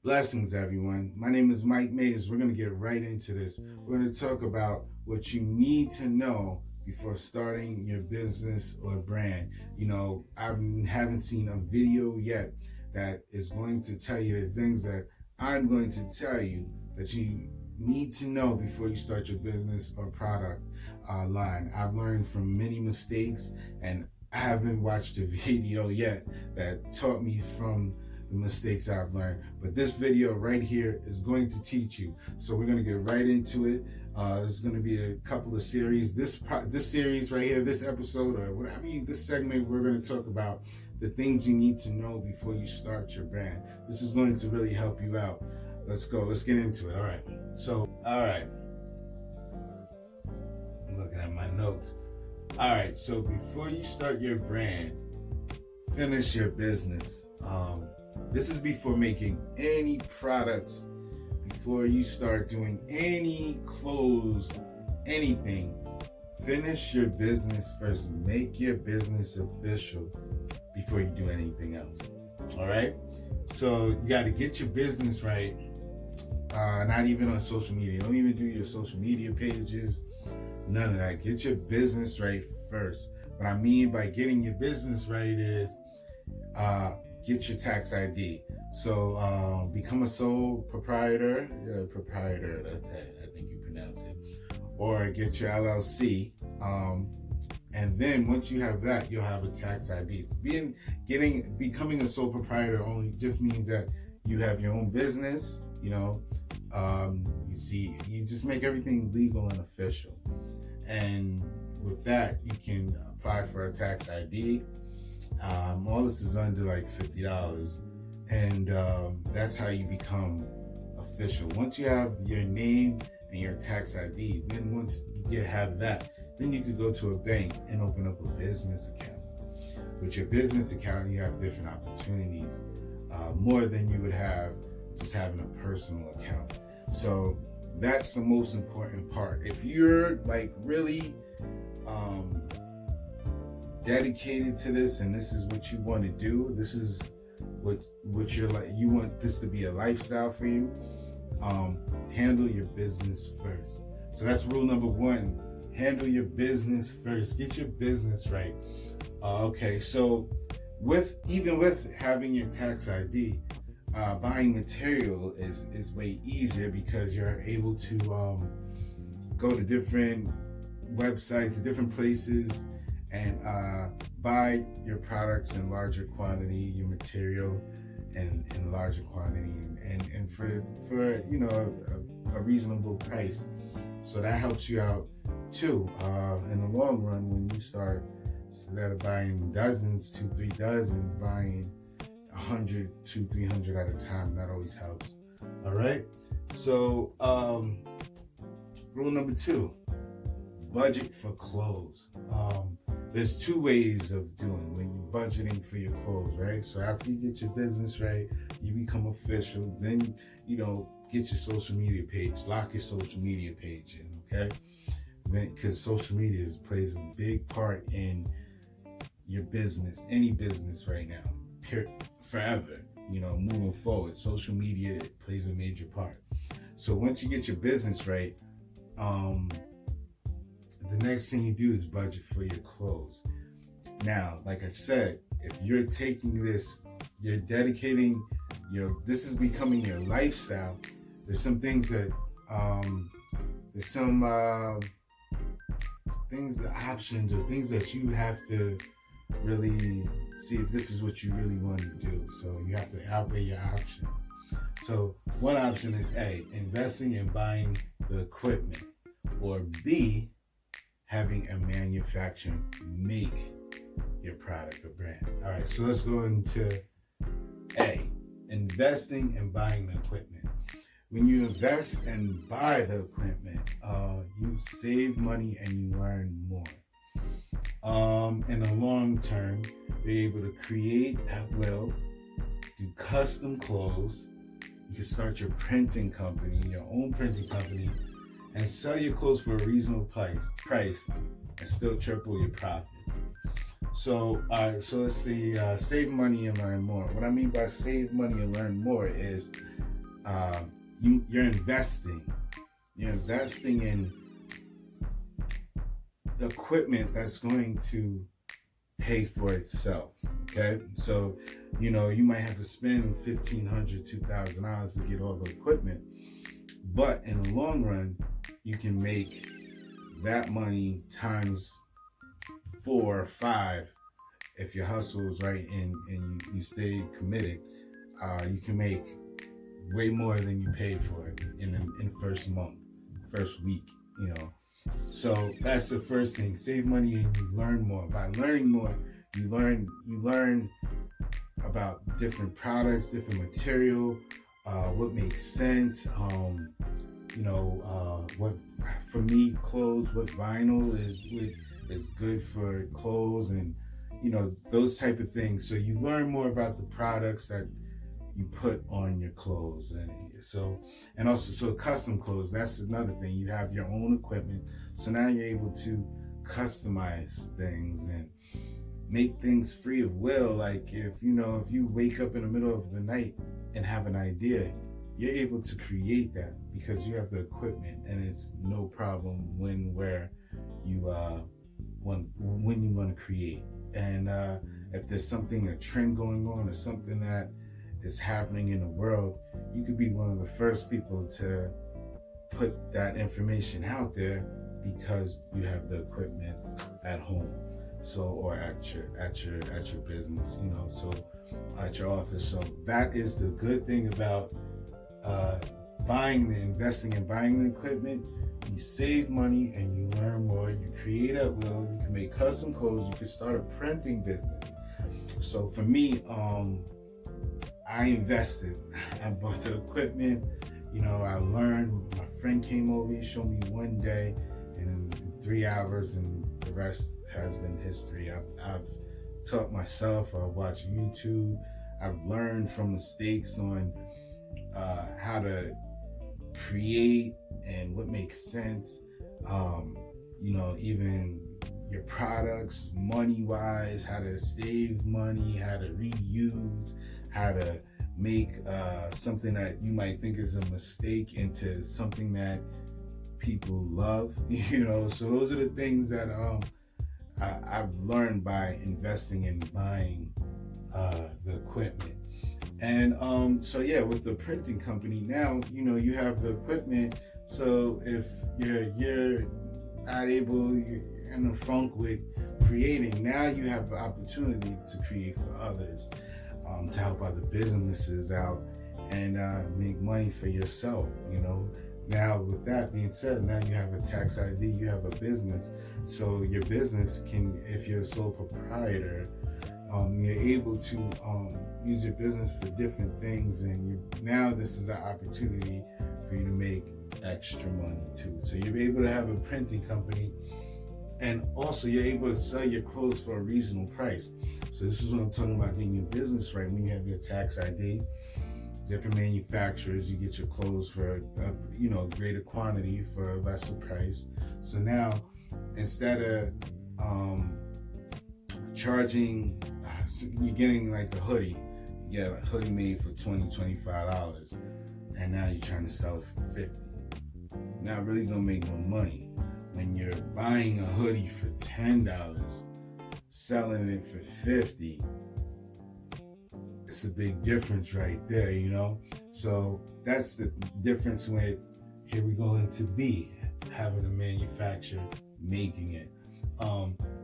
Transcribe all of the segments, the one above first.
Blessings, everyone. My name is Mike Mays. We're going to get right into this. We're going to talk about what you need to know before starting your business or brand. I haven't seen a video yet that is going to tell you the things that I'm going to tell you that you need to know before you start your business or product line. I've learned from many mistakes, and I haven't watched a video yet that taught me from the mistakes I've learned. But this video right here is going to teach you. So we're going to get right into it. There's going to be a couple of series. This series right here, this episode, or whatever this segment, we're going to talk about the things you need to know before you start your brand. This is going to really help you out. Let's go. Let's get into it. All right. I'm looking at my notes. All right. So before you start your brand, finish your business. This is before making any products, before you start doing any clothes, anything. Finish your business first. Make your business official before you do anything else. All right? So you got to get your business right. Not even on social media. Don't even do your social media pages. None of that. Get your business right first. What I mean by getting your business right is get your tax ID. So become a sole proprietor. Proprietor, that's how I think you pronounce it. Or get your LLC. And then once you have that, you'll have a tax ID. Becoming a sole proprietor only just means that you have your own business. You just make everything legal and official. And with that, you can apply for a tax ID. All this is under like $50, and that's how you become official. Once you have your name and your tax ID, then once you have that, then you could go to a bank and open up a business account. With your business account, you have different opportunities, more than you would have just having a personal account. So that's the most important part. If you're like really dedicated to this, and this is what you want to do, this is what you're like, you want this to be a lifestyle for you, handle your business first. So that's rule number one. Handle your business first. Get your business right. Okay, so with having your tax ID, buying material is way easier because you're able to go to different websites, different places, and buy your products in larger quantity, your material in larger quantity, and for a reasonable price. So that helps you out too in the long run when you start, instead of buying dozens, 2-3 dozens, buying 100, 200-300 at a time. That always helps. All right. So rule number 2, budget for clothes. There's 2 ways of doing when you're budgeting for your clothes, right? So after you get your business right, you become official, then get your social media page, lock your social media page in, okay? Because social media plays a big part in your business, any business right now, forever, moving forward. Social media plays a major part. So once you get your business right, the next thing you do is budget for your clothes. Now, like I said, if you're taking this, you're dedicating this is becoming your lifestyle. There's some things that, there's some things, the options or things that you have to really see if this is what you really want to do. So you have to outweigh your options. So one option is A, investing in buying the equipment, or B, having a manufacturer make your product or brand. All right, so let's go into A, investing and buying the equipment. When you invest and buy the equipment, you save money and you learn more. In the long term, you're able to create at will, do custom clothes. You can start your printing company, your own printing company, and sell your clothes for a reasonable price and still triple your profits. So let's see, save money and learn more. What I mean by save money and learn more is uh, you're investing. You're investing in equipment that's going to pay for itself. Okay, so you might have to spend $1,500, $2,000 to get all the equipment, but in the long run, you can make that money times 4 or 5 if your hustle is right and you stay committed. You can make way more than you paid for it in first month, first week. So that's the first thing. Save money and you learn more. By learning more, you learn about different products, different material, what makes sense. What for me, clothes, what vinyl is good for clothes, and those type of things. So you learn more about the products that you put on your clothes, and also custom clothes. That's another thing. You have your own equipment, so now you're able to customize things and make things free of will. Like if you wake up in the middle of the night and have an idea, you're able to create that because you have the equipment, and it's no problem when you want to create. And if there's a trend going on, or something that is happening in the world, you could be one of the first people to put that information out there because you have the equipment at home, or at your business, so at your office. So that is the good thing about investing and buying the equipment. You save money and you learn more. You create at will. You can make custom clothes. You can start a printing business. So for me, I invested. I bought the equipment. I learned. My friend came over. He showed me one day, and in 3 hours, and the rest has been history. I've taught myself. I've watched YouTube. I've learned from mistakes on how to create and what makes sense. Even your products, money-wise, how to save money, how to reuse, how to make something that you might think is a mistake into something that people love. So those are the things that I've learned by investing and buying the equipment. And with the printing company now, you have the equipment. So if you're not able, you're in a funk with creating, now you have the opportunity to create for others, to help other businesses out, and make money for yourself. Now with that being said, now you have a tax ID, you have a business. So your business can, if you're a sole proprietor, you're able to use your business for different things, and now this is the opportunity for you to make extra money too. So you're able to have a printing company, and also you're able to sell your clothes for a reasonable price. So this is what I'm talking about, getting your business right. When you have your tax ID, different manufacturers, you get your clothes for a greater quantity for a lesser price. So now, instead of charging, you're getting like a hoodie. You get a hoodie made for $20, $25, and now you're trying to sell it for $50. Not really gonna make no money. When you're buying a hoodie for $10, selling it for $50, it's a big difference right there, So that's the difference with, here we go into B, having a manufacturer making it.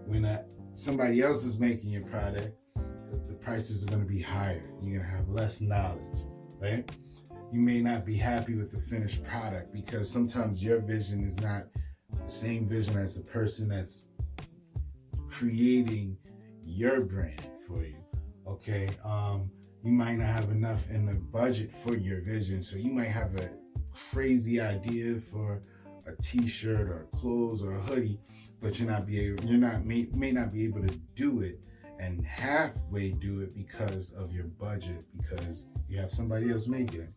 When somebody else is making your product, the prices are going to be higher. You're going to have less knowledge, right? You may not be happy with the finished product because sometimes your vision is not the same vision as the person that's creating your brand for you. Okay, you might not have enough in the budget for your vision, so you might have a crazy idea for a T-shirt or clothes or a hoodie, but may not be able to do it and halfway do it because of your budget, because you have somebody else making it.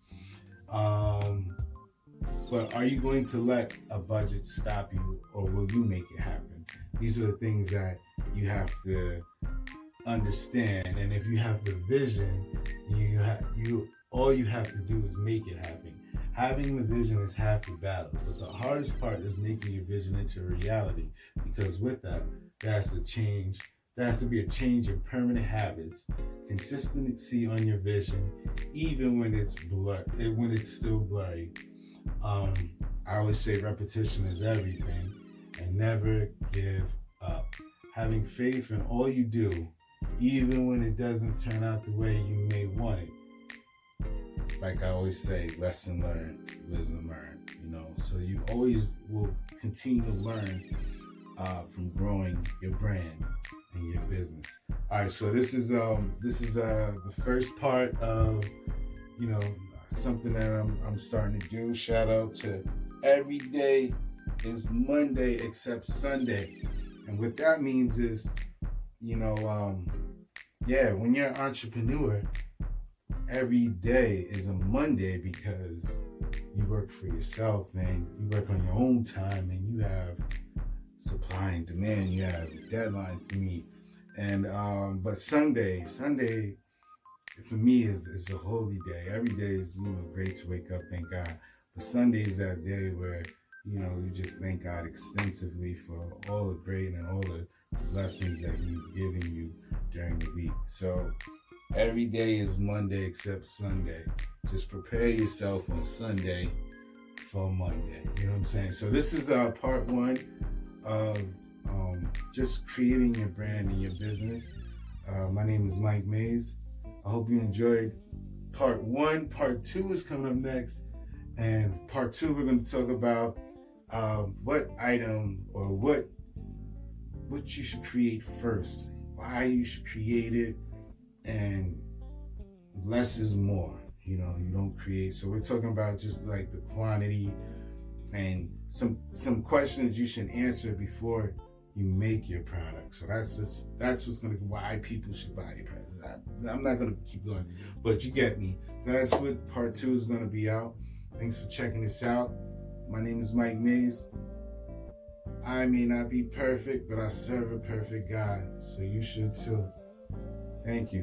But are you going to let a budget stop you, or will you make it happen? These are the things that you have to understand. And if you have the vision, you All you have to do is make it happen. Having the vision is half the battle, but the hardest part is making your vision into reality. Because with that, there has to change. There has to be a change in permanent habits, consistency on your vision, even when it's blur, when it's still blurry. Um, I always say repetition is everything, and never give up. Having faith in all you do, even when it doesn't turn out the way you may want it. Like I always say, lesson learned, wisdom earned. So you always will continue to learn from growing your brand and your business. All right, so this is the first part of something that I'm starting to do. Shout out to every day is Monday except Sunday, and what that means is, when you're an entrepreneur, every day is a Monday because you work for yourself and you work on your own time and you have supply and demand, you have deadlines to meet. And but Sunday for me is a holy day. Every day is great to wake up, thank God. But Sunday is that day where you just thank God extensively for all the great and all the blessings that He's giving you during the week. So every day is Monday except Sunday. Just prepare yourself on Sunday for Monday. You know what I'm saying? So this is part one of just creating your brand and your business. My name is Mike Mays. I hope you enjoyed part one. Part two is coming up next. And part two, we're going to talk about what item or what you should create first, why you should create it, and less is more. You don't create. So we're talking about just like the quantity and some questions you should answer before you make your product. So that's what's going to why people should buy your product. I'm not going to keep going, but you get me. So that's what part two is going to be out. Thanks for checking this out. My name is Mike Mays. I may not be perfect, but I serve a perfect God, so you should too. Thank you.